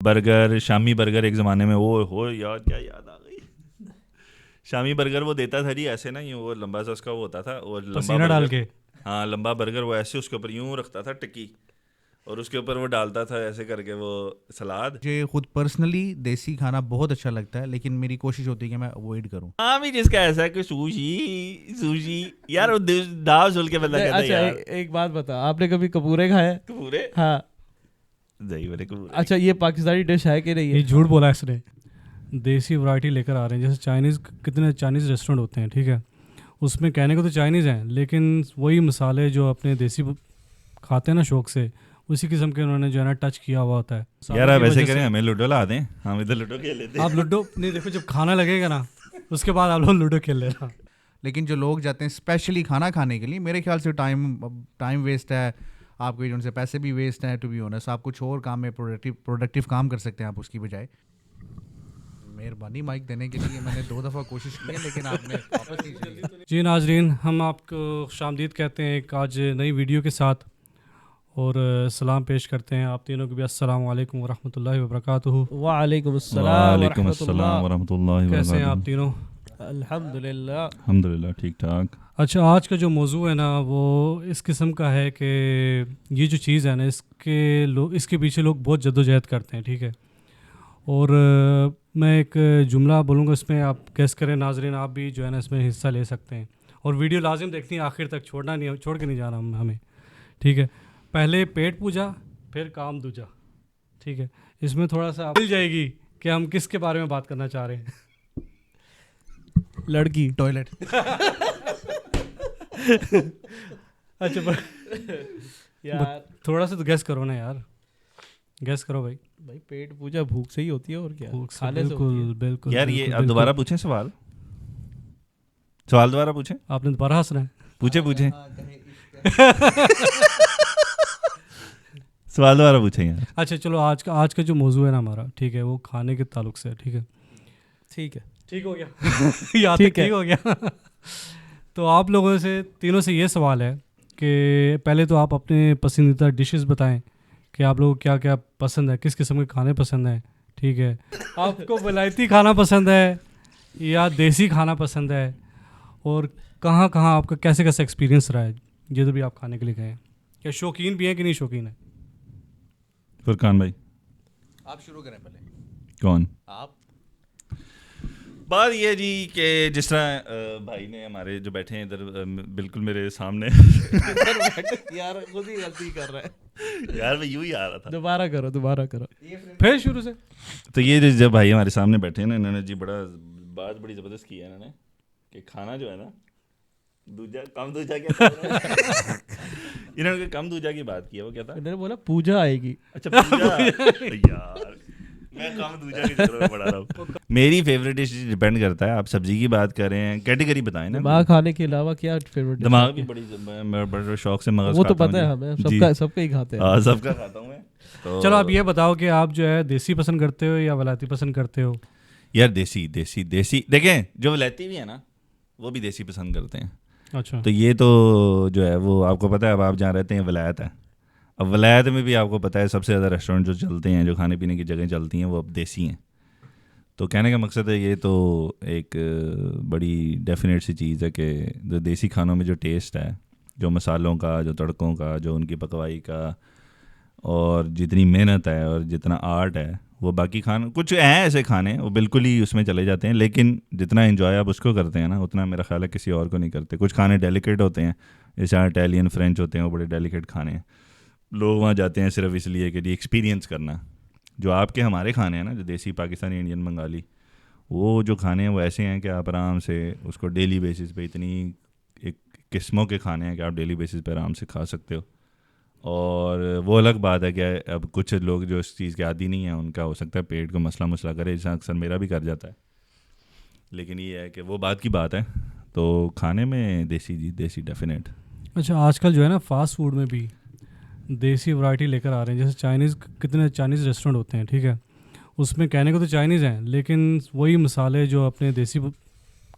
Burger, شامی burger ایک زمانے میں وہ ہو یار کیا یاد آ گئی. شامی برگر وہ دیتا تھا جی ایسے نا، وہ لمبا سا اس کا وہ ہوتا تھا، اور لمبا پسینہ ڈال کے. ہاں لمبا برگر وہ ایسے اس کے اوپر یوں رکھتا تھا ٹکی، اور اس کے اوپر وہ ڈالتا تھا ایسے کر کے وہ سلاد. مجھے خود پرسنلی دیسی کھانا بہت اچھا لگتا ہے، لیکن میری کوشش ہوتی ہے کہ میں اوائڈ کروں. ہاں بھی جس کا ایسا ہے کہ سوشی یار داو سل کے بندہ کہتا ہے اچھا یار. ایک بات بتا، آپ نے کبھی کپورے کھائے؟ کپورے؟ ہاں. دہی والے کپورے. اچھا یہ پاکستانی ڈش ہے کہ نہیں؟ یہ جھوٹ بولا اس نے. دیسی ورائٹی لے کر آ رہے ہیں، جیسے چائنیز، کتنے چائنیز ریسٹورینٹ ہوتے ہیں ٹھیک ہے، اس میں کہنے کو تو چائنیز ہیں لیکن وہی مسالے جو اپنے دیسی کھاتے ہیں نا شوق سے، اسی قسم کے انہوں نے جو ہے نا ٹچ کیا ہوا ہوتا ہے. یار آپ ایسے کریں ہمیں لوڈو لا دیں، ہم ادھر لوڈو کھیل لیتے ہیں. آپ لوڈو نہیں دیکھو، جب کھانا لگے گا نا اس کے بعد آپ لوگ لوڈو کھیل لینا. لیکن جو لوگ جاتے ہیں اسپیشلی کھانا کھانے کے لیے، میرے خیال سے ٹائم ویسٹ ہے آپ کے، ان سے پیسے بھی ویسٹ ہیں. ٹو بی آنیسٹ آپ کچھ اور کام میں پروڈکٹیو کام کر سکتے ہیں آپ اس کی بجائے. مہربانی مائک دینے کے لیے، میں نے 2 دفعہ کوشش کی ہے لیکن آپ نے واپس نہیں چلی. جی ناظرین، ہم آپ کو خوش آمدید کہتے ہیں ایک آج نئی ویڈیو کے ساتھ، اور سلام پیش کرتے ہیں آپ تینوں کو بھی. السلام علیکم ورحمۃ اللہ وبرکاتہ. وعلیکم السلام وعلیکم السلام ورحمۃ اللہ وبرکاتہ. کیسے ہیں آپ تینوں؟ الحمدللہ. الحمدللہ ٹھیک ٹھاک. اچھا، آج کا جو موضوع ہے نا وہ اس قسم کا ہے کہ یہ جو چیز ہے نا اس کے پیچھے لوگ بہت جد و جہد کرتے ہیں ٹھیک ہے. اور میں ایک جملہ بولوں گا، اس میں آپ گیس کریں. ناظرین آپ بھی جو ہے نا اس میں حصہ لے سکتے ہیں، اور ویڈیو لازم دیکھنی ہے آخر تک، چھوڑ کے نہیں جانا ہمیں ٹھیک ہے. پہلے پیٹ پوجا پھر کام دوجا ٹھیک ہے. اس میں تھوڑا سا مل جائے گی کہ ہم کس کے بارے میں بات کرنا چاہ رہے ہیں. لڑکی ٹوائلٹ. اچھا یار تھوڑا سا تو گیس کرو نا یار، گیس کرو بھائی. بھائی پیٹ پوجا بھوک سے ہی ہوتی ہے اور کیا، کھانے سے ہوتی بالکل ہے. بالکل. یار یہ اب دوبارہ پوچھیں سوال دوبارہ پوچھیں. آپ نے دوبارہ ہنسنا ہے. پوچھیں سوال دوبارہ پوچھیں یار. اچھا چلو، آج کا جو موضوع ہے نا ہمارا ٹھیک ہے، وہ کھانے کے تعلق سے ہے ٹھیک ہے. ٹھیک ہو گیا یہاں تک ٹھیک ہو گیا. تو آپ لوگوں سے تینوں سے یہ سوال ہے کہ پہلے تو آپ اپنے پسندیدہ ڈشز بتائیں کہ آپ لوگوں کو کیا کیا پسند ہے، کس قسم کے کھانے پسند ہیں ٹھیک ہے. آپ کو ولایتی کھانا پسند ہے یا دیسی کھانا پسند ہے، اور کہاں کہاں آپ کا کیسے ایکسپیرینس رہا ہے جدھر بھی آپ کھانے کے لیے گئے ہیں. کیا شوقین بھی ہیں کہ نہیں شوقین ہیں؟ فرقان بھائی آپ شروع کریں پہلے. کون؟ آپ. بات یہ جی کہ جس طرح بھائی نے ہمارے جو بیٹھے ہیں ادھر بالکل میرے سامنے یار خود ہی غلطی کر رہا ہے یار میں یوں ہی آ رہا تھا. دوبارہ کرو پھر شروع سے. تو یہ جو بھائی ہمارے سامنے بیٹھے ہیں نا، انہوں نے جی بات بڑی زبردست کی ہے انہوں نے، کہ کھانا جو ہے نا کم دوجا کیا انہوں نے کم دوجا کی بات کی ہے. وہ کیا تھا؟ انہوں نے بولا پوجا آئے گی. اچھا پوجا. یار میں کم دوجا کی چکر میں پڑا رہا ہوں. میری فیوریٹ ڈش ڈپینڈ کرتا ہے، آپ سبزی کی بات کر رہے ہیں، کیٹیگری بتائیں نا. دماغ کھانے کے علاوہ کیا فیوریٹ؟ دماغ بھی بڑے شوق سے مغز، وہ تو پتہ ہے ہمیں، سب کا ہی کھاتے ہیں. ہاں سب کا کھاتا ہوں میں. چلو آپ یہ بتاؤ کہ آپ جو ہے دیسی پسند کرتے ہو یا ولایتی پسند کرتے ہو؟ یار دیسی دیکھیں، جو ولایتی بھی ہے نا وہ بھی دیسی پسند کرتے ہیں. اچھا تو یہ تو جو ہے وہ آپ کو پتہ ہے، اب آپ جہاں رہتے ہیں ولایت ہے، اب ولایت میں بھی آپ کو پتہ ہے سب سے زیادہ ریسٹورینٹ جو چلتے ہیں، جو کھانے پینے کی جگہیں چلتی ہیں، وہ اب دیسی ہیں. تو کہنے کا مقصد ہے یہ تو ایک بڑی ڈیفینیٹ سی چیز ہے کہ جو دیسی کھانوں میں جو ٹیسٹ ہے، جو مسالوں کا، جو تڑکوں کا، جو ان کی پکوائی کا، اور جتنی محنت ہے اور جتنا آرٹ ہے، وہ باقی کھانے کچھ ہیں ایسے کھانے وہ بالکل ہی اس میں چلے جاتے ہیں، لیکن جتنا انجوائے آپ اس کو کرتے ہیں نا، اتنا میرا خیال ہے کسی اور کو نہیں کرتے. کچھ کھانے ڈیلیکیٹ ہوتے ہیں، جیسے اٹیلین فرینچ ہوتے ہیں، وہ بڑے ڈیلیکیٹ کھانے ہیں. لوگ وہاں جاتے ہیں صرف اس لیے کہ جی ایکسپیرینس کرنا. جو آپ کے ہمارے کھانے ہیں نا، جو دیسی پاکستانی، انڈین، بنگالی، وہ جو کھانے ہیں وہ ایسے ہیں کہ آپ آرام سے اس کو ڈیلی بیسس پہ، اتنی ایک قسموں کے کھانے ہیں کہ آپ ڈیلی بیسس پہ آرام سے کھا سکتے ہو. اور وہ الگ بات ہے کہ اب کچھ لوگ جو اس چیز کے عادی نہیں ہیں، ان کا ہو سکتا ہے پیٹ کو مسئلہ کرے، جیسا اکثر میرا بھی کر جاتا ہے. لیکن یہ ہے کہ وہ بات کی بات ہے. تو کھانے میں دیسی ڈیفینیٹ. اچھا آج کل جو ہے نا فاسٹ فوڈ میں بھی دیسی ورائٹی لے کر آ رہے ہیں، جیسے کتنے چائنیز ریسٹورینٹ ہوتے ہیں ٹھیک ہے، اس میں کہنے کو تو چائنیز ہیں لیکن وہی مسالے جو اپنے دیسی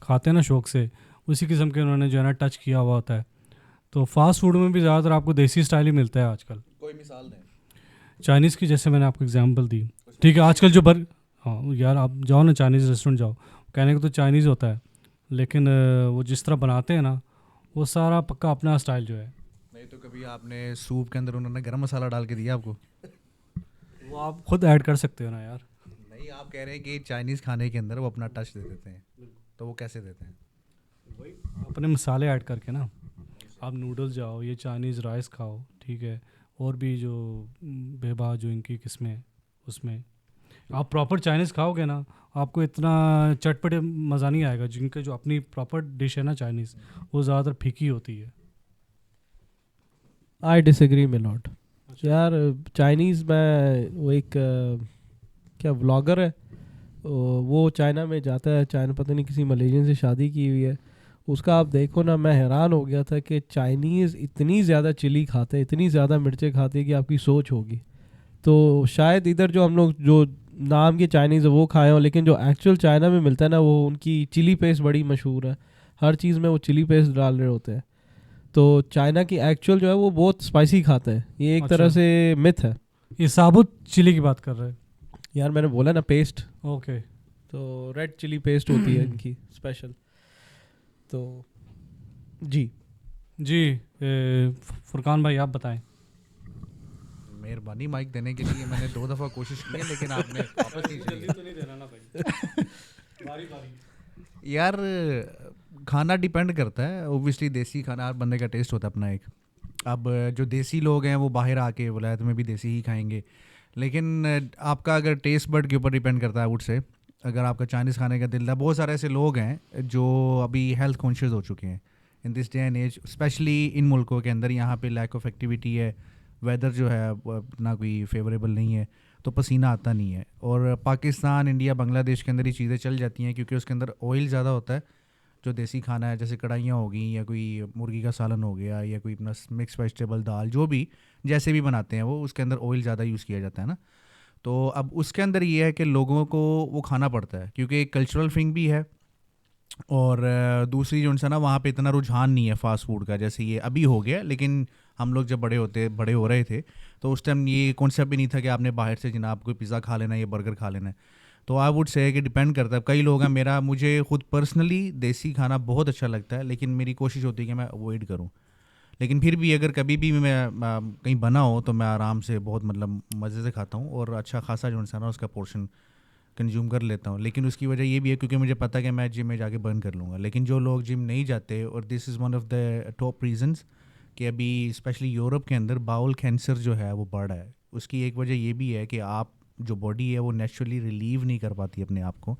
کھاتے ہیں نا شوق سے، اسی قسم کے انہوں نے جو ہے نا ٹچ کیا ہوا ہوتا ہے. تو فاسٹ فوڈ میں بھی زیادہ تر آپ کو دیسی اسٹائل ہی ملتا ہے آج کل. کوئی مثال دیں. چائنیز کی جیسے میں نے آپ کو اگزامپل دی، ٹھیک ہے. آج کل جو ہاں یار آپ جاؤ نا چائنیز ریسٹورینٹ جاؤ, کہنے کو تو چائنیز ہوتا ہے لیکن وہ جس طرح بناتے ہیں نا وہ سارا پکا اپنا اسٹائل جو ہے. نہیں تو کبھی آپ نے سوپ کے اندر انہوں نے گرم مسالہ ڈال کے دیا آپ کو؟ وہ آپ خود ایڈ کر سکتے ہو نا یار. نہیں آپ کہہ رہے ہیں کہ چائنیز کھانے کے اندر وہ اپنا ٹچ دے دیتے ہیں, تو وہ کیسے دیتے ہیں؟ وہی اپنے مسالے ایڈ کر کے نا. آپ نوڈلس جاؤ, یہ چائنیز رائس کھاؤ, ٹھیک ہے, اور بھی جو بے بہا جو ان کی قسمیں اس میں آپ پراپر چائنیز کھاؤ گے نا آپ کو اتنا چٹ پٹ مزہ نہیں آئے گا. جن کے جو اپنی پراپر ڈش ہے نا چائنیز وہ زیادہ تر پھیکی ہوتی ہے. آئی ڈس ایگری میں لاٹ یار. چائنیز میں وہ ایک کیا بلاگر ہے وہ چائنا میں جاتا ہے, چائنا پتہ نہیں کسی ملیشین سے شادی کی ہوئی ہے, اس کا آپ دیکھو نا میں حیران ہو گیا تھا کہ چائنیز اتنی زیادہ چلی کھاتے ہیں, اتنی زیادہ مرچیں کھاتے ہیں کہ آپ کی سوچ ہوگی. تو شاید ادھر جو ہم لوگ جو نام کے چائنیز وہ کھائے ہوں, لیکن جو ایکچوئل چائنا میں ملتا ہے نا وہ ان کی چلی پیسٹ بڑی مشہور ہے, ہر چیز میں وہ چلی پیسٹ ڈال رہے ہوتے ہیں. تو چائنا کی ایکچوئل جو ہے وہ بہت اسپائسی کھاتے ہیں, یہ ایک طرح سے متھ ہے. یہ ثابت چلی کی بات کر رہے ہیں یار میں نے بولا نا پیسٹ, اوکے, تو ریڈ چلی پیسٹ ہوتی ہے ان کی اسپیشل. تو جی فرقان بھائی آپ بتائیں. مہربانی مائک دینے کے لیے, میں نے 2 دفعہ کوشش کی ہے لیکن آپ نے واپس نہیں کی. یار کھانا ڈیپینڈ کرتا ہے اوبویسلی, دیسی کھانا ہر بندے کا ٹیسٹ ہوتا ہے اپنا ایک. اب جو دیسی لوگ ہیں وہ باہر آ کے ولایت میں بھی دیسی ہی کھائیں گے, لیکن آپ کا اگر ٹیسٹ بڈ کے اوپر ڈیپینڈ کرتا ہے وڈ سے. اگر آپ کا چائنیز کھانے کا دل ہے, بہت سارے ایسے لوگ ہیں جو ابھی ہیلتھ کانشیس ہو چکے ہیں in this day and age, specially ان ملکوں کے اندر. یہاں پہ لیک آف ایکٹیویٹی ہے, ویدر جو ہے اتنا کوئی فیوریبل نہیں ہے, تو پسینہ آتا نہیں ہے. اور پاکستان, انڈیا, بنگلہ دیش کے اندر یہ چیزیں چل جاتی ہیں کیونکہ اس کے اندر آئل زیادہ ہوتا ہے. جو دیسی کھانا ہے جیسے کڑھائیاں ہو گئیں یا کوئی مرغی کا سالن ہو گیا یا کوئی اپنا مکس ویجیٹیبل دال, جو بھی جیسے بھی بناتے ہیں وہ اس کے اندر آئل زیادہ یوز کیا جاتا ہے نا. تو اب اس کے اندر یہ ہے کہ لوگوں کو وہ کھانا پڑتا ہے کیونکہ ایک کلچرل تھنگ بھی ہے, اور دوسری جو ان سے نا وہاں پہ اتنا رجحان نہیں ہے فاسٹ فوڈ کا, جیسے یہ ابھی ہو گیا. لیکن ہم لوگ جب بڑے ہو رہے تھے تو اس ٹائم یہ کانسیپٹ بھی نہیں تھا کہ آپ نے باہر سے جناب کوئی پیزا کھا لینا ہے یا برگر کھا لینا ہے. تو آئی ووڈ سے کہ ڈپینڈ کرتا ہے. کئی لوگ ہیں, مجھے خود پرسنلی دیسی کھانا بہت اچھا لگتا ہے, لیکن میری کوشش ہوتی ہے کہ میں اوائڈ کروں. لیکن پھر بھی اگر کبھی بھی میں کہیں بنا ہو تو میں آرام سے بہت مطلب مزے سے کھاتا ہوں, اور اچھا خاصا جو انسان ہے اس کا پورشن کنزیوم کر لیتا ہوں. لیکن اس کی وجہ یہ بھی ہے کیونکہ مجھے پتہ ہے کہ میں جم میں جا کے برن کر لوں گا. لیکن جو لوگ جم نہیں جاتے, اور this is one of the top reasons کہ ابھی اسپیشلی یورپ کے اندر باؤل کینسر جو ہے وہ بڑھ رہا ہے. اس کی ایک وجہ یہ بھی ہے کہ آپ جو باڈی ہے وہ نیچرلی ریلیو نہیں کر پاتی اپنے آپ کو.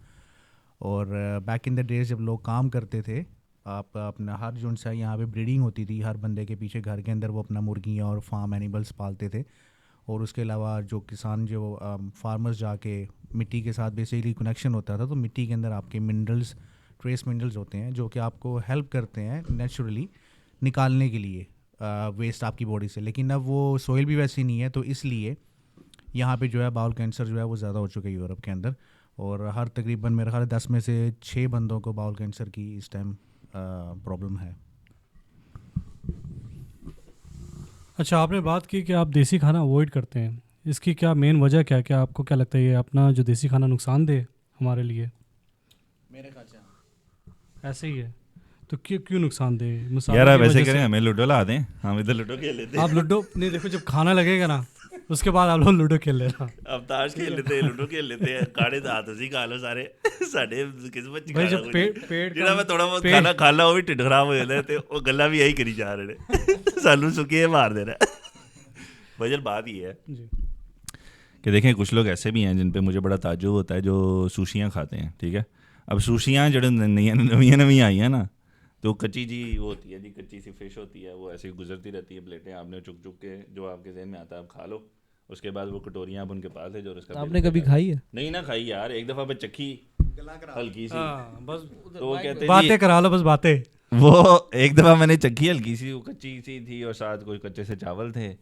اور بیک ان دا ڈیز جب لوگ کام کرتے تھے, آپ اپنا ہر جو سا یہاں پہ بریڈنگ ہوتی تھی, ہر بندے کے پیچھے گھر کے اندر وہ اپنا مرغیاں اور فارم اینیملس پالتے تھے. اور اس کے علاوہ جو کسان جو فارمرز جا کے مٹی کے ساتھ بیسیکلی کنیکشن ہوتا تھا, تو مٹی کے اندر آپ کے منرلس, ٹریس منرلز ہوتے ہیں جو کہ آپ کو ہیلپ کرتے ہیں نیچرلی نکالنے کے لیے ویسٹ آپ کی باڈی سے. لیکن اب وہ سوئل بھی ویسی نہیں ہے, تو اس لیے یہاں پہ جو ہے باؤل کینسر جو ہے وہ زیادہ ہو چکا ہے یورپ کے اندر. اور ہر تقریباً میرے خیال 10 میں سے 6 بندوں کو باؤل کینسر کی اس ٹائم پرابلم ہے. اچھا, آپ نے بات کی کہ آپ دیسی کھانا اوائڈ کرتے ہیں, اس کی کیا مین وجہ کیا ہے؟ کہ آپ کو کیا لگتا ہے یہ اپنا جو دیسی کھانا نقصان دہ ہمارے لیے؟ میرے خیال سے ایسے ہی ہے, تو کیوں نقصان دہ؟ یار آپ ایسے کریں, ہمیں لوڈو لا دیں, ہم ادھر لوڈو کھیل لیتے ہیں. آپ لوڈو نہیں, دیکھو جب کھانا لگے گا نا اس کے بعد آپ لوگ لوڈو کھیل لینا. اب تاش کھیل لیتے ہیں, لوڈو کھیل لیتے ہیں, کاڑے دات اسی کھا لو سارے ساڈے قسمت بھائی. جب پیٹ جہاں میں تھوڑا بہت کھانا کھا لا وہ بھی ٹھڈ خراب ہو جاتا ہے, تو وہ گلا بھی یہی کری جا رہے ہیں, سانو سکے مار دے رہا ہے. وجہ بات یہ ہے کہ دیکھیں کچھ لوگ ایسے بھی ہیں جن پہ مجھے بڑا تعجب ہوتا ہے جو سوشیاں کھاتے ہیں. ٹھیک ہے, اب سوشیاں جڑے نویں آئی ہیں نا, تو کچی جی وہ ہوتی ہے جی, کچی سی فش ہوتی ہے, وہ ایسے گزرتی رہتی ہے پلیٹیں, آپ نے چک چک کے جو آپ کے ذہن میں آتا ہے آپ کھا لو. اس کے بعد وہ کٹوریاں آپ ان کے پاس ہے جو اس کا آپ نے کبھی کھائی ہے؟ نہیں نہ کھائی یار, ایک دفعہ پہ چکھی ہلکی سی, بس تو وہ کہتے ہیں باتیں کرا لو, بس باتیں. وہ ایک دفعہ میں نے چکھی ہلکی سی, وہ کچی سی تھی اور ساتھ کوئی کچے سے چاول تھے,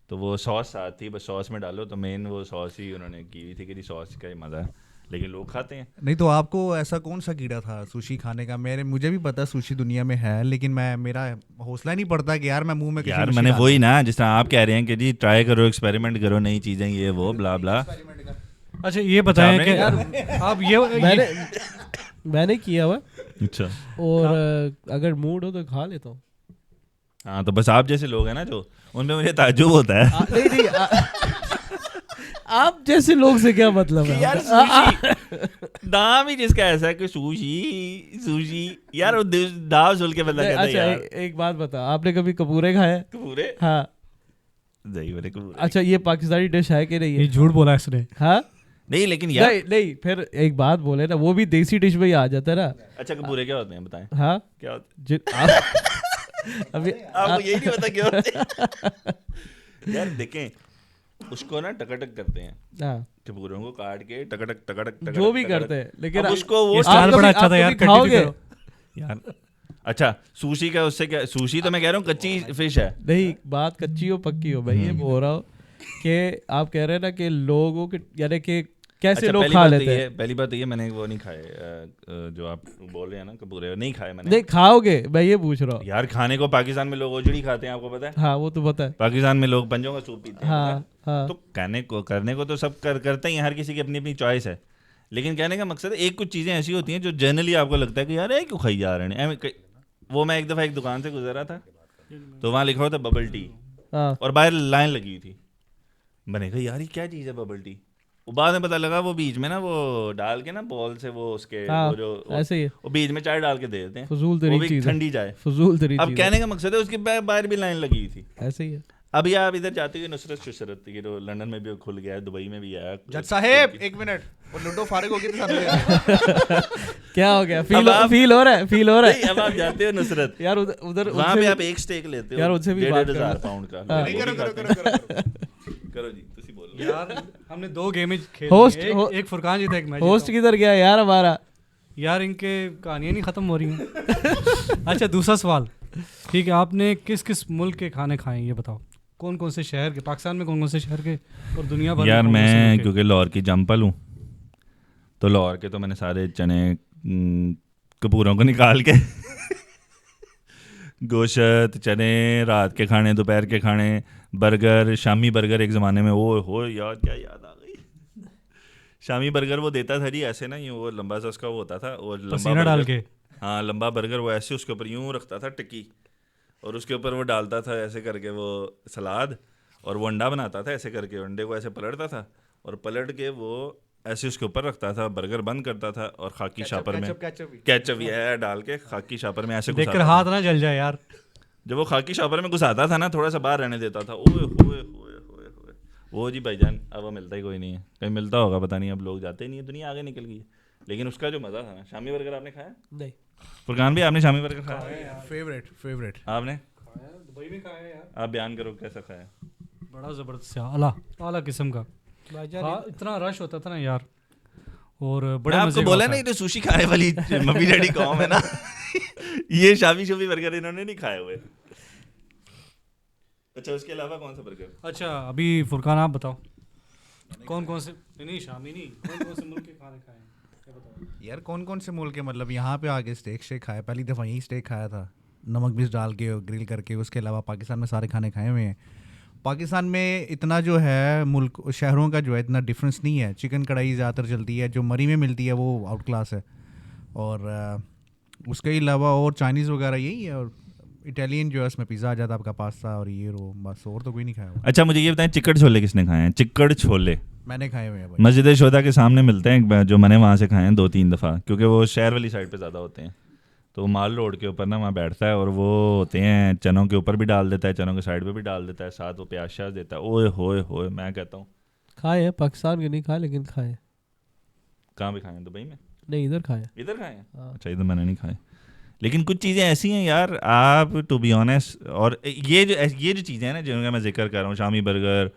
تو وہ سوس ساتھ تھی, بس سوس میں ڈالو, تو مین وہ سوس ہی انہوں نے کی ہوئی تھی کہ سوس کا ہی مزہ ہے, لیکن لوگ کھاتے ہیں. نہیں تو آپ کو ایسا کون سا کیڑا تھا سوشی کھانے کا؟ مجھے بھی پتا سوشی دنیا میں ہے, لیکن میرا حوصلہ نہیں پڑتا کہ یار میں منہ میں یار میں نے وہی نا, جس طرح آپ کہہ رہے ہیں کہ جی ٹرائی کرو, ایکسپیریمنٹ کرو, نئی چیزیں, یہ وہ بلا بلا. اچھا یہ بتائیں کہ آپ میں نے کیا ہوا اچھا اور اگر موڈ ہو تو کھا لیتا ہوں. ہاں تو بس آپ جیسے لوگ ہیں نا جو ان پہ مجھے تعجب ہوتا ہے. نہیں آپ جیسے لوگ سے کیا مطلب ہے یار نام ہی جس کا ایسا ہے کہ سوشی یار نام سن کے بندہ کہتا ہے اچھا یار. ایک بات بتا, آپ نے کبھی کپورے کھائے؟ کپورے ہاں. اچھا یہ پاکستانی ڈش ہے کہ نہیں؟ یہ جھوٹ بولا اس نے. ہاں نہیں لیکن یار نہیں پھر ایک بات بولے نا, وہ بھی دیسی ڈش میں ہی آ جاتا ہے نا. اچھا کپورے کیا ہوتے ہیں بتائیں؟ ہاں کیا ہوتے ہیں؟ ابھی آپ کو یہی نہیں پتا کیا ہوتے ہیں؟ یار دیکھیں اس کو نا ٹکٹک کرتے ہیں, کپوروں کو کاٹ کے ٹکٹک جو بھی کرتے ہیں, لیکن اس کو وہ بڑا اچھا تھا یار, کھاؤ گے یار. اچھا سوشی کا اس سے کیا, سوشی تو میں کہہ رہا ہوں کچی فش ہے. نہیں بات کچی ہو پکی ہو, میں یہ بول رہا ہوں کہ آپ کہہ رہے ہیں نا کہ لوگوں کے یعنی کہ کیسے لوگ کھا لیتے ہیں. پہلی بات یہ میں نے وہ نہیں کھائے جو آپ بول رہے ہیں نا کپورے, نہیں کھائے میں نے. نہیں کھاؤ گے, میں یہ پوچھ رہا ہوں. یار کھانے کو پاکستان میں لوگ اوجڑی کھاتے ہیں, آپ کو پتا ہے؟ ہاں وہ تو پتا ہے. پاکستان میں لوگ پنجوں کا سوپ پیتے ہیں. ہاں تو کرنے کو تو سب کرتے ہی ہیں, ہر کسی کی اپنی اپنی چوائس ہے. لیکن کہنے کا مقصد ہے ایک کچھ چیزیں ایسی ہوتی ہیں جو جنرلی آپ کو لگتا ہے کہ یار کیوں کھائی جا رہے ہیں. وہ میں ایک دفعہ ایک دکان سے گزرا تھا تو وہاں لکھا ہوا تھا ببل ٹی, اور باہر لائن لگی ہوئی تھی. میں نے کہا یار یہ کیا چیز ہے ببل ٹی. وہ بعد میں پتا لگا وہ بیچ میں نا وہ ڈال کے نا بال سے وہ اس کے جو ایسے ہی وہ بیچ میں چائے ڈال کے دے دیتے ہیں, فضول ترین چیز, ٹھنڈی چائے فضول ترین اب چیز. کہنے کا مقصد ہے اس کے باہر بھی لائن لگی ہوئی تھی. ایسے ہی ہے. ابھی آپ ادھر جاتے ہوئے نصرت شسرت یہ تو لندن میں بھی کھل گیا ہے, دبئی میں بھی آیا. جج صاحب ایک منٹ, وہ لوڈو فارغ ہو گئی تھی. کیا ہو گیا, فیل ہو رہا ہے. اب آپ جاتے ہو نصرت یار ادھر وہاں پہ آپ ایک اسٹیک لیتے ہو یار, ان سے بھی بات 1,500 پاؤنڈ کا. کرو جی تسی بولو. یار ہم نے 2 گیم کھیلی, ایک فرقان جیتا ایک میں جیتا. ہوسٹ کدھر گیا یار ہمارا؟ یار ان کے کہانیاں نہیں ختم ہو رہی ہیں. اچھا دوسرا سوال, ٹھیک ہے, آپ نے کس کس ملک کے کھانے کھائے ہیں یہ بتاؤ. کون کون سے شہر کے, پاکستان میں کون کون سے شہر کے, اور دنیا بھر. یار میں کیونکہ لاہور کی جمپل ہوں تو لاہور کے تو میں نے سارے چنے کپوروں کو نکال کے گوشت, چنے, رات کے کھانے, دوپہر کے کھانے, برگر, شامی برگر ایک زمانے میں وہ ہو یار کیا یاد آ گئی. شامی برگر وہ دیتا تھا جی ایسے نا, یہ وہ لمبا سا اس کا وہ ہوتا تھا, اور پسینہ ڈال کے, ہاں لمبا برگر, وہ ایسے اس کے اوپر یوں رکھتا تھا ٹکی, اور اس کے اوپر وہ ڈالتا تھا ایسے کر کے وہ سلاد, اور وہ انڈا بناتا تھا ایسے کر کے, انڈے کو ایسے پلٹتا تھا اور پلٹ کے وہ ایسے اس کے اوپر رکھتا تھا, برگر بند کرتا تھا, اور خاکی شاپر میں کیچپ یہ ڈال کے خاکی شاپر میں ایسے دیکھ کر ہاتھ نہ جل جائے یار. جب وہ خاکی شاپر میں گھساتا تھا نا, تھوڑا سا باہر رہنے دیتا تھا, اوئے ہوئے ہوئے ہوئے ہوئے وہ جی بھائی جان اب وہ ملتا ہی کوئی نہیں ہے. کہیں ملتا ہوگا پتہ نہیں, اب لوگ جاتے ہی نہیں ہے, دنیا آگے نکل گئی ہے. لیکن اس کا جو مزہ تھا نا, شامی برگر آپ نے کھایا؟ نہیں. فرقان بھی آپ نے شامی برگر کھایا؟ فیوریٹ آپ نے دبئی میں کھایا یار. آپ بیان کرو کیسا کھایا؟ بڑا زبردست اعلیٰ قسم کا. اتنا رش ہوتا تھا نا یار, اور بڑے آپ مزے کو بولا نا یہ تو سوشی کھائے والی ممی ڈیڈی قوم ہے نا, یہ شامی شومی برگر انہوں نے نہیں کھائے ہوئے. اچھا اس کے علاوہ کون سا برگر؟ اچھا ابھی فرقان آپ بتاؤ کون کون سے, نہیں شامی نہیں, کون کون سے ملک کے کھانے کھائے ہیں یار. کون کون سے ملک کے مطلب یہاں پہ آگے اسٹیک شیک کھایا, پہلی دفعہ یہی اسٹیک کھایا تھا, نمک مرچ ڈال کے گرل کر کے. اس کے علاوہ پاکستان میں سارے کھانے کھائے ہوئے ہیں. پاکستان میں اتنا جو ہے ملک شہروں کا جو ہے اتنا ڈفرینس نہیں ہے. چکن کڑھائی زیادہ تر چلتی ہے, جو مری میں ملتی ہے وہ آؤٹ کلاس ہے, اور اس کے علاوہ اور چائنیز وغیرہ یہی ہے, اور اٹالین جو ہے اس میں پیزا آ جاتا ہے آپ کا, پاستا اور یہ رو, بس اور تو کوئی نہیں کھایا ہوا. اچھا مجھے یہ بتائیں چکڑ چھولے کس نے کھائے ہیں؟ چکڑ چھولے میں نے کھائے ہوئے ہیں. مسجد شہداء کے سامنے ملتے ہیں, جو میں نے وہاں سے کھائے ہیں 2-3 دفعہ, کیونکہ وہ شہر والی سائڈ پہ زیادہ ہوتے ہیں. تو مال روڈ کے اوپر نا وہاں بیٹھتا ہے, اور وہ ہوتے ہیں چنوں کے اوپر بھی ڈال دیتا ہے, چنوں کے سائڈ پہ بھی ڈال دیتا ہے, ساتھ وہ پیاز شاز دیتا ہے. اوئے ہوئے ہوئے, میں کہتا ہوں کھائے ہیں, پاکستان کے نہیں کھائے لیکن کھائے. کہاں پہ کھائے ہیں؟ دبئی میں نہیں, ادھر کھائے. ادھر کھائے ہیں؟ اچھا ادھر میں نے نہیں کھائے. لیکن کچھ چیزیں ایسی ہیں یار, آپ ٹو بی آنیسٹ, اور یہ جو چیزیں ہیں نا جن کا میں ذکر کر رہا ہوں, شامی برگر,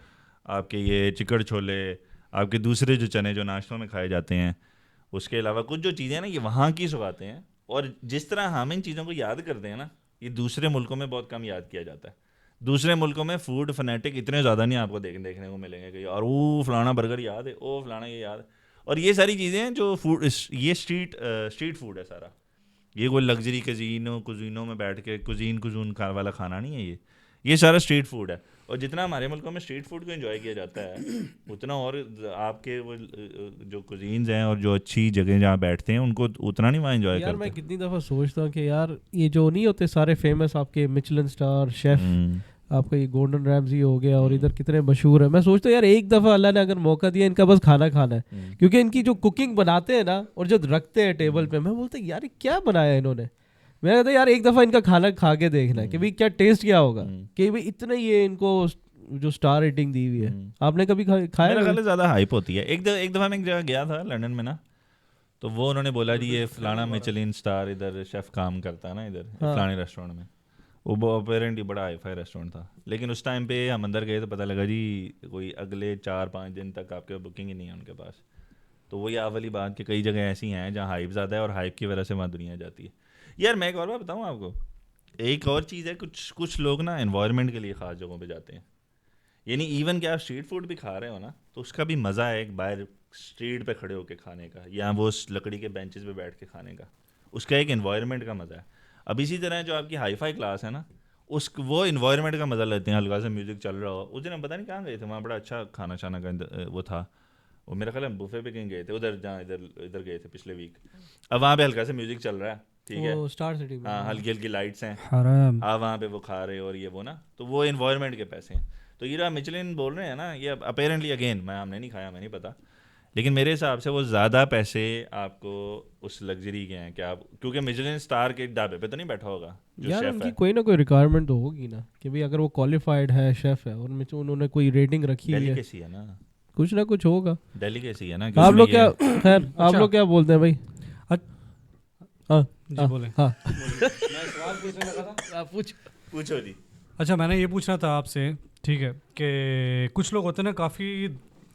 آپ کے یہ چکڑ چھولے, آپ کے دوسرے جو چنے جو ناشتوں میں کھائے جاتے ہیں, اس کے علاوہ کچھ جو چیزیں ہیں نا یہ وہاں کی سکھاتے ہیں. اور جس طرح ہم ان چیزوں کو یاد کرتے ہیں نا, یہ دوسرے ملکوں میں بہت کم یاد کیا جاتا ہے. دوسرے ملکوں میں فوڈ فنیٹک اتنے زیادہ نہیں آپ کو دیکھنے کو ملیں گے کہ اور وہ فلانا برگر یاد ہے, او فلانا یہ یاد ہے. اور یہ ساری چیزیں ہیں جو فوڈ, یہ اسٹریٹ فوڈ ہے سارا. یہ کوئی لگژری کوزینوں میں بیٹھ کے کوزین والا کھانا نہیں ہے. یہ سارا اسٹریٹ فوڈ ہے. اور جتنا ہمارے ملکوں میں اسٹریٹ فوڈ کو انجوائے کیا جاتا ہے اتنا اور آپ کے وہ جو کوزینز ہیں اور جو اچھی جگہ جہاں بیٹھتے ہیں ان کو اتنا نہیں وہاں انجوائے کرتے. یار میں کتنی دفعہ سوچتا ہوں کہ یار یہ جو نہیں ہوتے سارے فیمس آپ کے مچلن اسٹار شیف, آپ کا یہ گورڈن ریمزی ہو گیا اور ادھر کتنے مشہور ہیں, میں سوچتا ہوں یار ایک دفعہ اللہ نے اگر موقع دیا ان کا بس کھانا کھانا ہے, کیونکہ ان کی جو کوکنگ بناتے ہیں نا اور جو رکھتے ہیں ٹیبل پہ, میں بولتا ہوں یار کیا بنایا انہوں نے. میں کہتا ہوں یار ایک دفعہ ان کا کھانا کھا کے دیکھنا ہے کہ بھائی کیا ٹیسٹ کیا ہوگا, کہ بھائی اتنا یہ ان کو جو اسٹار ریٹنگ دی ہوئی ہے. آپ نے کبھی کھایا؟ میرا خیال ہے زیادہ ہائپ ہوتی ہے. ایک دفعہ میں ایک جگہ گیا تھا لنڈن میں نا, تو وہ انہوں نے بولا جی یہ فلانا میچلین اسٹار ادھر شیف کام کرتا ہے نا ادھر فلانے ریسٹورینٹ میں. وہ اپیرنٹلی بڑا ہائی فائی ریسٹورینٹ تھا, لیکن اس ٹائم پہ ہم اندر گئے تو پتہ لگا جی کوئی اگلے 4-5 دن تک آپ کے بکنگ ہی نہیں ہے ان کے پاس. تو وہ یہ والی بات کہ کئی جگہ ایسی ہیں جہاں ہائپ زیادہ ہے اور ہائپ کی وجہ سے وہاں دنیا جاتی ہے. یار میں ایک اور بات بتاؤں آپ کو, ایک اور چیز ہے, کچھ لوگ نا انوائرمنٹ کے لیے خاص جگہوں پہ جاتے ہیں. یعنی ایون کہ آپ اسٹریٹ فوڈ بھی کھا رہے ہو نا تو اس کا بھی مزہ ہے ایک باہر اسٹریٹ پہ کھڑے ہو کے کھانے کا, یا وہ لکڑی کے بینچز پہ بیٹھ کے کھانے کا, اس کا ایک انوائرمنٹ کا مزہ ہے. اب اسی طرح جو آپ کی ہائی فائی کلاس ہے نا وہ انوائرمنٹ کا مزہ لیتے ہیں. ہلکا سا میوزک چل رہا ہو, اس دن ہم پتہ نہیں کہاں گئے تھے, وہاں بڑا اچھا کھانا شانا کا وہ تھا, وہ میرا خیال ہم بوفے پہ کہیں گئے تھے ادھر, جہاں ادھر گئے تھے پچھلے ویک. اب وہاں پہ ہلکا سا میوزک چل رہا ہے, ٹھیک ہے, اسٹار سٹی میں ہاں ہلکی ہلکی لائٹس ہیں, حرام آپ وہاں پہ وہ کھا رہے ہو اور یہ وہ نا, تو وہ انوائرمنٹ کے پیسے ہیں. تو یہ مچلن بول رہے ہیں نا, یہ اپیرنٹلی اگین ہم نے نہیں کھایا, میں نہیں پتا, لیکن میرے حساب سے وہ زیادہ پیسے آپ کو اس لگژری کے ہیں کہ آپ, کیونکہ مچلن اسٹار کے ڈھابے پہ تو نہیں بیٹھا ہوگا جو یار, شیف ان ہے. کی کوئی نہ کوئی ریکوائرمنٹ تو ہوگی نا کہ بھائی اگر وہ کوالیفائڈ ہے شیف ہے اور انہوں نے کوئی ریٹنگ رکھی ہے, ڈیلیکیسی ہے نا, کچھ نہ کچھ ہوگا. ڈیلیکیسی ہے نا. آپ لوگ کیا خیر آپ لوگ کیا بولتے ہیں بھائی؟ ہاں جی بولیں. ہاں میں سوال پوچھنے لگا تھا, پوچھو جی. اچھا میں نے یہ پوچھنا تھا آپ سے, ٹھیک ہے, کہ کچھ لوگ ہوتے ہیں نا کافی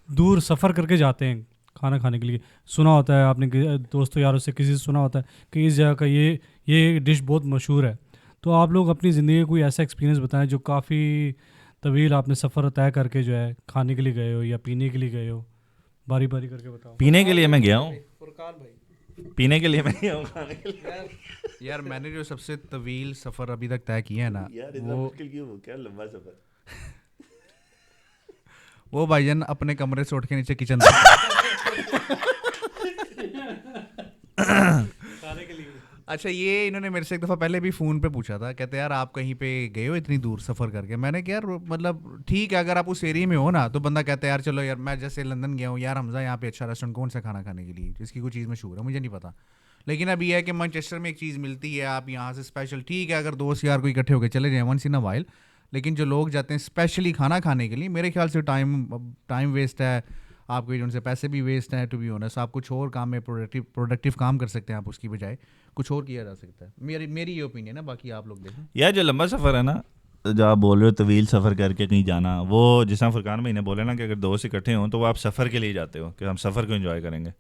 دور سفر کر کے جاتے ہیں کھانا کھانے کے لیے. سنا ہوتا ہے آپ نے دوستوں یاروں سے کسی سے سنا ہوتا ہے کہ اس جگہ کا یہ ڈش بہت مشہور ہے. تو آپ لوگ اپنی زندگی میں کوئی ایسا ایکسپیرینس بتائیں جو کافی طویل آپ نے سفر طے کر کے جو ہے کھانے کے لیے گئے ہو یا پینے کے لیے گئے ہو, باری باری کر کے بتاؤ. پینے کے لیے میں گیا ہوں, فرقان بھائی پینے کے لیے میں گیا ہوں, کھانے کے لیے یار میں نے جو سب سے طویل سفر ابھی تک طے کیا ہے نا, وہ کیا لمبا سفر, وہ بھائی جان اپنے کمرے سے اٹھ کے نیچے کچن اچھا یہ انہوں نے میرے سے ایک دفعہ پہلے بھی فون پہ پوچھا تھا, کہتے یار آپ کہیں پہ گئے ہو اتنی دور سفر کر کے. میں نے کہا یار مطلب ٹھیک ہے اگر آپ اس ایریے میں ہو نا تو بندہ کہتا ہے یار چلو یار, میں جیسے لندن گیا ہوں, یار حمزہ یہاں پہ اچھا ریسٹورینٹ کون سا کھانا کھانے کے لیے جس کی کوئی چیز مشہور ہے, مجھے نہیں پتا. لیکن اب یہ ہے کہ مانچسٹر میں ایک چیز ملتی ہے, آپ یہاں سے اسپیشل, ٹھیک ہے اگر دوست یار کوئی اکٹھے ہو کے چلے جائیں ونس ان اے وائل, لیکن جو لوگ جاتے ہیں اسپیشلی کھانا کھانے کے لیے, میرے خیال سے ٹائم ویسٹ ہے آپ کے, ان سے پیسے بھی ویسٹ ہیں. ٹو بی آنیسٹ آپ کچھ اور کام میں پروڈکٹیو کام کر سکتے ہیں, آپ اس کی بجائے کچھ اور کیا جا سکتا ہے. میری یہ اوپینین ہے, باقی آپ لوگ دیکھیں. یار جو لمبا سفر ہے نا, جو آپ بول رہے ہو طویل سفر کر کے کہیں جانا, وہ جس طرح فرقان بھائی نے بولے نا کہ اگر دوست اکٹھے ہوں تو وہ آپ سفر کے لیے جاتے ہو کہ ہم سفر کو انجوائے کریں گے,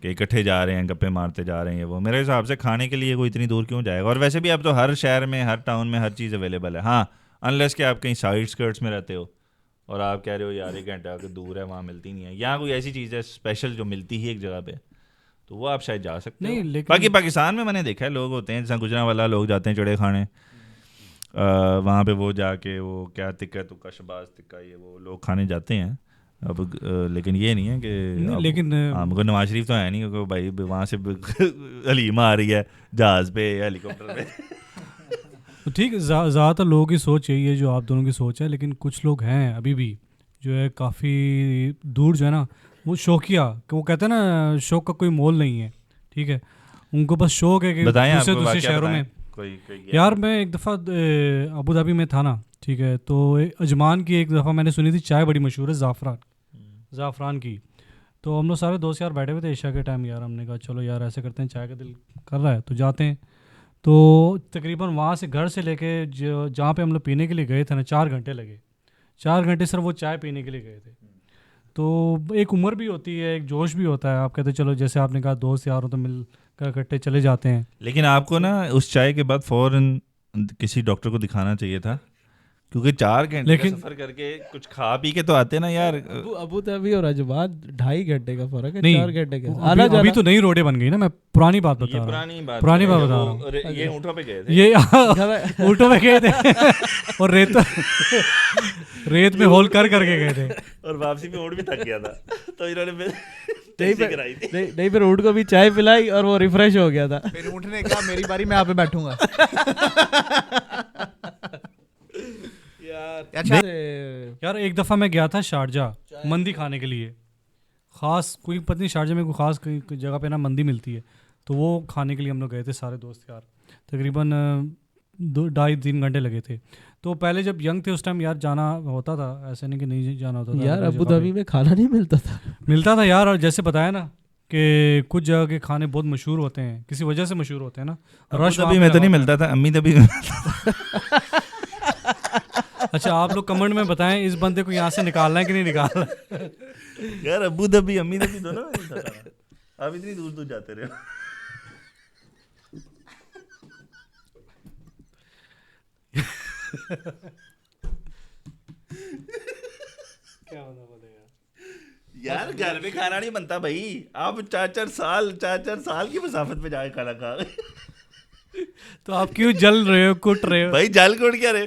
کہ اکٹھے جا رہے ہیں گپے مارتے جا رہے ہیں. وہ میرے حساب سے کھانے کے لیے کوئی اتنی دور کیوں جائے گا, اور ویسے بھی اب تو ہر شہر میں ہر ٹاؤن میں ہر چیز اویلیبل ہے. ہاں انلیس کہ آپ کہیں سائڈ اسکرٹس میں رہتے ہو اور آپ کہہ رہے ہو یار 1 گھنٹہ کہ دور ہے, وہاں ملتی نہیں ہے. یہاں کوئی ایسی چیز ہے اسپیشل جو ملتی ہی ایک جگہ پہ, تو وہ آپ شاید جا سکتے ہیں. باقی پاکستان میں نے دیکھا ہے لوگ ہوتے ہیں جیسا گجرانوالہ لوگ جاتے ہیں چڑے کھانے, وہاں پہ وہ جا کے وہ کیا تکہ تکہ شباز تکہ یہ وہ لوگ کھانے جاتے ہیں. اب لیکن یہ نہیں ہے کہ لیکن مگر نواز شریف تو ہے نہیں کہ بھائی وہاں سے حلیمہ آ رہی ہے جہاز پہ ہیلی کاپٹر پہ. ٹھیک, زیادہ تر لوگوں کی سوچ یہی ہے جو آپ دونوں کی سوچ ہے, لیکن کچھ لوگ ہیں ابھی بھی جو ہے کافی دور جو ہے نا, وہ شوقیہ, کہ وہ کہتے ہیں نا شوق کا کوئی مول نہیں ہے, ٹھیک ہے, ان کو بس شوق ہے کہ دوسرے شہروں میں. یار میں ایک دفعہ ابو دھابی میں تھا نا, ٹھیک ہے, تو اجمان کی ایک دفعہ میں نے سنی تھی چائے بڑی مشہور ہے زعفران کی. تو ہم لوگ سارے دوست یار بیٹھے ہوئے تھے عشاء کے ٹائم, یار ہم نے کہا چلو یار ایسے کرتے ہیں, چائے کا دل کر رہا ہے تو جاتے ہیں. تو تقریباً وہاں سے گھر سے لے کے جہاں پہ ہم لوگ پینے کے لیے گئے تھے نا 4 گھنٹے لگے. 4 گھنٹے صرف وہ چائے پینے کے لیے گئے تھے. تو ایک عمر بھی ہوتی ہے, ایک جوش بھی ہوتا ہے, آپ کہتے چلو جیسے آپ نے کہا دوست یار ہو تو مل کر اکٹھے چلے جاتے ہیں. لیکن آپ کو نا اس چائے کے بعد فوراً کسی ڈاکٹر کو دکھانا چاہیے تھا, کیونکہ 4 گھنٹے کا لیکن سفر کر کے کچھ کھا پی کے تو آتے نا یار. ابو ظبی اور عجمان 2.5 گھنٹے کا فرق ہے, نہیں 4 گھنٹے کا. ابھی تو نئی روڈیں بن گئی نا, میں پرانی بات بتا رہا ہوں, پرانی بات بتا رہا ہوں. یہ اونٹوں پہ گئے تھے, یہ اونٹوں پہ گئے تھے اور ریت میں ہول کر کے گئے تھے, اور واپسی میں اونٹ بھی تھک گیا تھا تو انہوں نے نہیں پھر اونٹ کو بھی چائے پلائی اور وہ ریفریش ہو گیا تھا. پھر اونٹ نے کہا میری باری میں آپ پہ بیٹھوں گا. یار ایک دفعہ میں گیا تھا شارجہ مندی کھانے کے لیے, خاص کوئی پتہ نہیں شارجہ میں کوئی خاص جگہ پہ نا مندی ملتی ہے, تو وہ کھانے کے لیے ہم لوگ گئے تھے سارے دوست یار. تقریباً 2.5-3 گھنٹے لگے تھے. تو پہلے جب ینگ تھے اس ٹائم یار جانا ہوتا تھا, ایسے نہیں کہ نہیں جانا ہوتا تھا یار. ابو ظبی میں کھانا نہیں ملتا تھا یار, اور جیسے بتایا نا کہ کچھ جگہ کے کھانے بہت مشہور ہوتے ہیں, کسی وجہ سے مشہور ہوتے ہیں نا. رش ابھی میں تو نہیں ملتا تھا, امی تبھی. اچھا آپ لوگ کمنٹ میں بتائیں اس بندے کو یہاں سے نکالنا ہے کہ نہیں نکالنا یار. ابو ظبی امی ظبی دونوں آپ اتنی دور دور جاتے رہے. یار گھر میں کھانا نہیں بنتا بھائی, آپ 4 سال کی مسافت پہ جا کے کھانا کھا تو آپ کیوں جل رہے ہو, کٹ رہے ہو بھائی؟ جل کوٹ کیا رہے,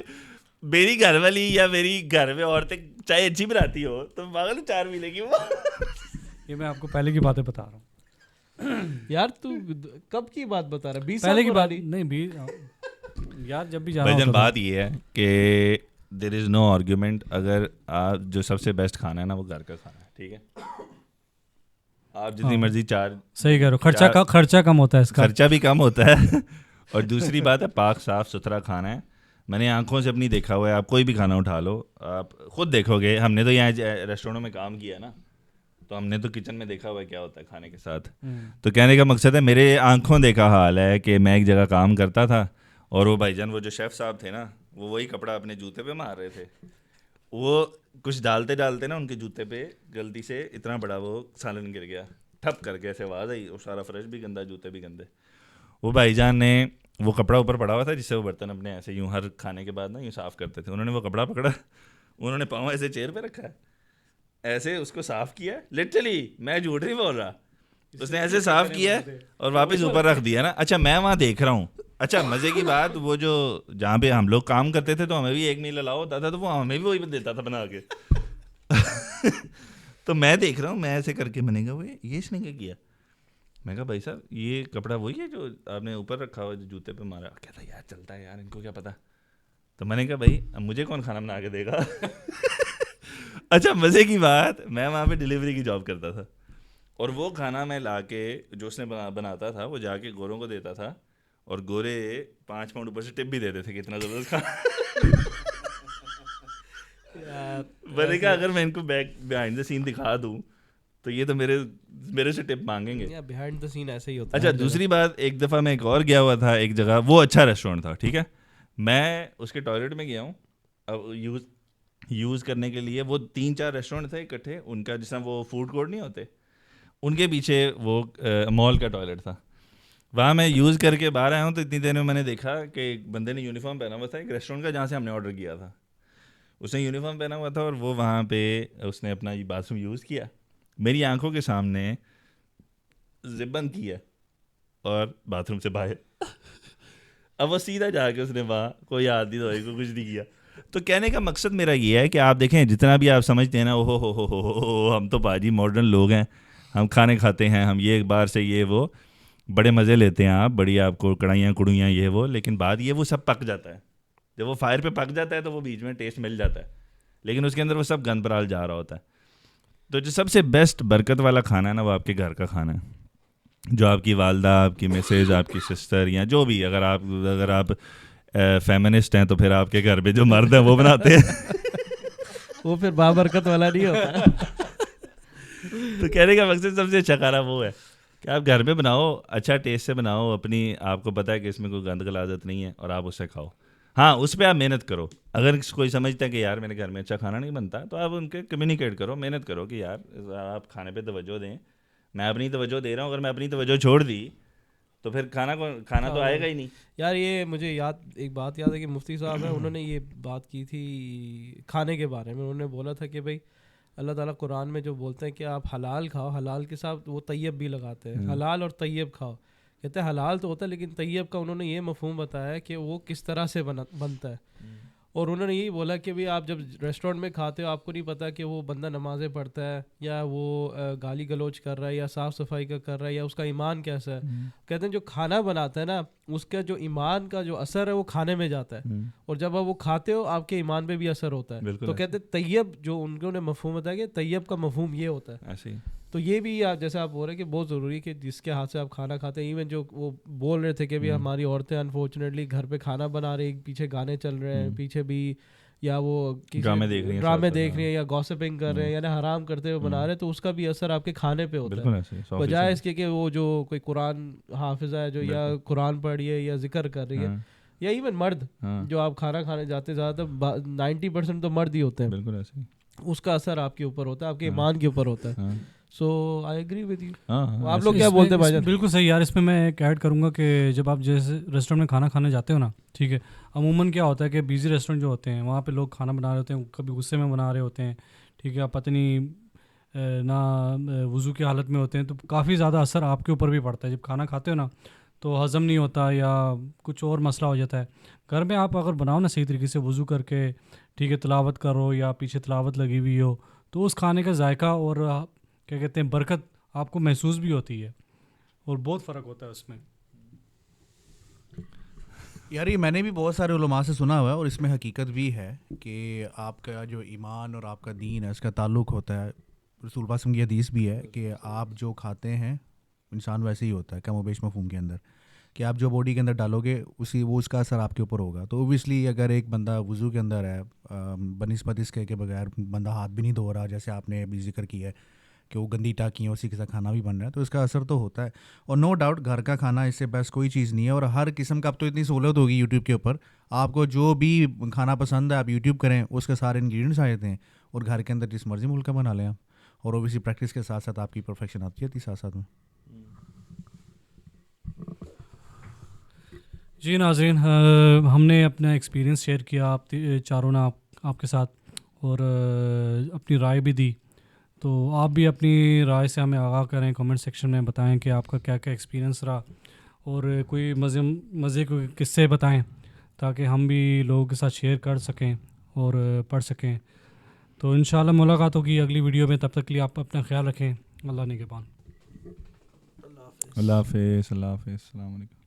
میری گھر والی یا میری گھر میں عورتیں چائے اچھی بناتی ہو تو پاگل 4 ملے گی وہ. یہ میں آپ کو پہلے کی باتیں بتا رہا ہوں یار. تو کب کی بات بتا رہا ہے؟ 20 پہلے کی بات نہیں یار, جب بھی جانا بھائی بات یہ ہے کہ دیر از نو آرگیومنٹ. اگر آپ جو سب سے بیسٹ کھانا ہے نا وہ گھر کا کھانا ہے, ٹھیک ہے. آپ جتنی مرضی صحیح کہہ رہے ہو, خرچہ کم ہوتا ہے, اس کا خرچہ بھی کم ہوتا ہے, اور دوسری بات ہے پاک صاف ستھرا کھانا ہے. میں نے آنکھوں سے اپنی دیکھا ہوا ہے, آپ کوئی بھی کھانا اٹھا لو آپ خود دیکھو گے. ہم نے تو یہاں ریسٹورینٹوں میں کام کیا نا, تو ہم نے تو کچن میں دیکھا ہوا ہے کیا ہوتا ہے کھانے کے ساتھ. تو کہنے کا مقصد ہے میرے آنکھوں دیکھا حال ہے کہ میں ایک جگہ کام کرتا تھا, اور وہ بھائی جان وہ جو شیف صاحب تھے نا, وہ وہی کپڑا اپنے جوتے پہ مار رہے تھے. وہ کچھ ڈالتے نا ان کے جوتے پہ غلطی سے اتنا بڑا وہ سالن گر گیا, ٹھپ کر کے ایسے آواز آئی, اور سارا فرش بھی گندا, جوتے بھی گندے. وہ بھائی جان نے وہ کپڑا اوپر پڑا ہوا تھا جس سے وہ برتن اپنے ایسے یوں ہر کھانے کے بعد نا یوں صاف کرتے تھے. انہوں نے وہ کپڑا پکڑا, انہوں نے پاؤں ایسے چیئر پہ رکھا ہے, ایسے اس کو صاف کیا, لٹرلی میں جھوٹ نہیں بول رہا, اس نے ایسے صاف کیا اور واپس اوپر رکھ دیا نا. اچھا میں وہاں دیکھ رہا ہوں. اچھا مزے کی بات, وہ جو جہاں پہ ہم لوگ کام کرتے تھے تو ہمیں بھی 1 میل الاؤ ہوتا تھا, تو وہ ہمیں بھی وہی دیتا تھا بنا کے. تو میں دیکھ رہا ہوں, میں ایسے کر کے, میں نے کہا وہ یہ اس نے کیا کیا. میں کہا بھائی صاحب یہ کپڑا وہی ہے جو آپ نے اوپر رکھا ہوا جو جوتے پہ مارا. کہتا یار چلتا ہے یار, ان کو کیا پتا. تو میں نے کہا بھائی اب مجھے کون کھانا بنا کے دے گا. اچھا مزے کی بات, میں وہاں پہ ڈلیوری کی جاب کرتا تھا, اور وہ کھانا میں لا کے جو اس نے بناتا تھا وہ جا کے گوروں کو دیتا تھا, اور گورے 5 پاؤنڈ اوپر سے ٹپ بھی دیتے تھے کہ اتنا زبردست کھانا. میں نے کہا اگر میں ان کو بیہائنڈ دا سین دکھا دوں تو یہ تو میرے سے ٹپ مانگیں گے. بیہائنڈ دا سین ایسے ہی ہوتا ہے. اچھا دوسری بات, ایک دفعہ میں ایک اور گیا ہوا تھا ایک جگہ, وہ اچھا ریسٹورینٹ تھا, ٹھیک ہے. میں اس کے ٹوائلٹ میں گیا ہوں اب یوز کرنے کے لیے. وہ 3-4 ریسٹورینٹ تھے اکٹھے, ان کا جس طرح وہ فوڈ کورٹ نہیں ہوتے, ان کے پیچھے وہ مال کا ٹوائلٹ تھا. وہاں میں یوز کر کے باہر آیا ہوں تو اتنی دیر میں میں نے دیکھا کہ ایک بندے نے یونیفارم پہنا ہوا تھا ایک ریسٹورینٹ کا جہاں سے ہم نے آرڈر کیا تھا. اس نے یونیفارم پہنا ہوا تھا اور وہ وہاں پہ اس نے اپنا یہ باتھ روم یوز کیا, میری آنکھوں کے سامنے زپ بند کیا اور باتھ روم سے باہر. اب وہ سیدھا جا کے اس نے وہاں کوئی آدمی دوائی کو کچھ نہیں کیا. تو کہنے کا مقصد میرا یہ ہے کہ آپ دیکھیں جتنا بھی آپ سمجھتے ہیں نا ہو ہم تو باجی ماڈرن لوگ ہیں, ہم کھانے کھاتے ہیں, ہم یہ ایک بار سے یہ وہ بڑے مزے لیتے ہیں, آپ بڑی آپ کو کڑھائیاں کڑویاں یہ وہ, لیکن بات یہ وہ سب پک جاتا ہے. جب وہ فائر پہ پک جاتا ہے تو وہ بیچ میں ٹیسٹ مل جاتا ہے, لیکن اس کے اندر وہ سب گند پرال جا رہا ہوتا ہے. تو جو سب سے بیسٹ برکت والا کھانا ہے نا وہ آپ کے گھر کا کھانا ہے, جو آپ کی والدہ, آپ کی مسز, آپ کی سسٹر یا جو بھی, اگر آپ فیمنسٹ ہیں تو پھر آپ کے گھر پہ جو مرد ہیں وہ بناتے ہیں وہ پھر بابرکت والا نہیں ہوتا. تو کہنے کا مقصد سب سے اچھا کھانا وہ ہے کہ آپ گھر میں بناؤ, اچھا ٹیسٹ سے بناؤ, اپنی آپ کو پتہ ہے کہ اس میں کوئی گند غلاظت نہیں ہے, اور آپ اسے کھاؤ. ہاں اس پہ آپ محنت کرو. اگر کوئی سمجھتا ہے کہ یار میرے گھر میں اچھا کھانا نہیں بنتا, تو آپ ان کے کمیونیکیٹ کرو, محنت کرو کہ یار آپ کھانے پہ توجہ دیں. میں اپنی توجہ دے رہا ہوں, اگر میں اپنی توجہ چھوڑ دی تو پھر کھانا تو آئے گا ہی نہیں. یار یہ مجھے ایک بات یاد ہے کہ مفتی صاحب ہیں, انہوں نے یہ بات کی تھی کھانے کے بارے میں. انہوں نے بولا تھا کہ بھائی اللہ تعالیٰ قرآن میں جو بولتے ہیں کہ آپ حلال کھاؤ, حلال کے ساتھ وہ طیب بھی لگاتے ہیں, حلال اور طیب کھاؤ. کہتے ہیں حلال تو ہوتا ہے لیکن طیب کا انہوں نے یہ مفہوم بتایا ہے کہ وہ کس طرح سے بنتا ہے. اور انہوں نے یہی بولا کہ بھی آپ جب ریسٹورینٹ میں کھاتے ہو آپ کو نہیں پتا کہ وہ بندہ نمازیں پڑھتا ہے یا وہ گالی گلوچ کر رہا ہے یا صاف صفائی کا کر رہا ہے یا اس کا ایمان کیسا ہے. کہتے ہیں جو کھانا بناتا ہے نا اس کا جو ایمان کا جو اثر ہے وہ کھانے میں جاتا ہے, اور جب آپ وہ کھاتے ہو آپ کے ایمان پہ بھی اثر ہوتا ہے. تو کہتے ہیں طیب جو ان کو نے مفہوم بتایا کہ طیب کا مفہوم یہ ہوتا ہے. تو یہ بھی جیسے آپ بول رہے ہیں کہ بہت ضروری ہے کہ جس کے ہاتھ سے آپ کھانا کھاتے ہیں. ایون جو وہ بول رہے تھے کہ بھی ہماری عورتیں انفارچونیٹلی گھر پہ کھانا بنا رہی, پیچھے گانے چل رہے ہیں پیچھے بھی, یا وہ ڈرامے دیکھ رہی ہیں یا گوسپنگ کر رہے ہیں یعنی حرام کرتے ہوئے بنا رہے ہیں, تو اس کا بھی اثر آپ کے کھانے پہ ہوتا ہے. بجائے اس کے کہ وہ جو کوئی قرآن حافظ ہے جو یا قرآن پڑھی ہے یا ذکر کر رہی ہے, یا ایون مرد جو آپ کھانا کھانے جاتے زیادہ تر 90% تو مرد ہی ہوتے ہیں, اس کا اثر آپ کے اوپر ہوتا ہے, آپ کے ایمان کے اوپر ہوتا ہے. سو آئی ایگری ود یو. آپ لوگ کیا بولتے ہیں بھائی جان؟ بالکل صحیح یار. اس میں میں ایک ایڈ کروں گا کہ جب آپ جیسے ریسٹورینٹ میں کھانا کھانے جاتے ہو نا, ٹھیک ہے, عموماً کیا ہوتا ہے کہ بیزی ریسٹورینٹ جو ہوتے ہیں وہاں پہ لوگ کھانا بنا رہے ہوتے ہیں, کبھی غصے میں بنا رہے ہوتے ہیں, ٹھیک ہے, آپ پتہ نہیں نہ وضو کی حالت میں ہوتے ہیں, تو کافی زیادہ اثر آپ کے اوپر بھی پڑتا ہے. جب کھانا کھاتے ہو نا تو ہضم نہیں ہوتا یا کچھ اور مسئلہ ہو جاتا ہے. گھر میں آپ اگر بناؤ نا صحیح طریقے سے وضو کر کے, ٹھیک ہے, تلاوت کرو یا پیچھے تلاوت لگی ہوئی ہو, تو اس کھانے کا ذائقہ اور کیا کہتے ہیں برکت آپ کو محسوس بھی ہوتی ہے اور بہت فرق ہوتا ہے اس میں. یار یہ میں نے بھی بہت سارے علماء سے سنا ہوا ہے اور اس میں حقیقت بھی ہے کہ آپ کا جو ایمان اور آپ کا دین ہے اس کا تعلق ہوتا ہے. رسول پاک کی حدیث بھی ہے کہ آپ جو کھاتے ہیں انسان ویسے ہی ہوتا ہے, کم و بیش مفہوم کے اندر, کہ آپ جو باڈی کے اندر ڈالو گے اس کا اثر آپ کے اوپر ہوگا. تو اوبیسلی اگر ایک بندہ وضو کے اندر ہے بنسبت اس کے بغیر بندہ ہاتھ بھی نہیں دھو رہا, جیسے آپ نے ابھی ذکر کیا ہے کہ وہ گندی ٹاکی ہے اسی کے ساتھ کھانا بھی بن رہا ہے, تو اس کا اثر تو ہوتا ہے. اور نو ڈاؤٹ گھر کا کھانا اس سے بیسٹ کوئی چیز نہیں ہے, اور ہر قسم کا اب تو اتنی سہولت ہوگی یوٹیوب کے اوپر, آپ کو جو بھی کھانا پسند ہے آپ یوٹیوب کریں, اس کے سارے انگریڈینٹس آ جاتے ہیں, اور گھر کے اندر جس مرضی ملک کا بنا لیں آپ. اور اوبیسلی پریکٹس کے ساتھ ساتھ آپ کی پرفیکشن آتی رہتی ساتھ ساتھ میں. جی ناظرین, ہم نے اپنا ایکسپیرینس شیئر کیا آپ چاروں نے آپ کے ساتھ, اور اپنی رائے بھی دی. تو آپ بھی اپنی رائے سے ہمیں آگاہ کریں, کمنٹ سیکشن میں بتائیں کہ آپ کا کیا کیا ایکسپیرینس رہا, اور کوئی مزے کو قصے بتائیں تاکہ ہم بھی لوگوں کے ساتھ شیئر کر سکیں اور پڑھ سکیں. تو انشاءاللہ ملاقات ہوگی اگلی ویڈیو میں. تب تک کے لیے آپ اپنا خیال رکھیں. اللہ نگہبان. اللہ حافظ. السلام علیکم.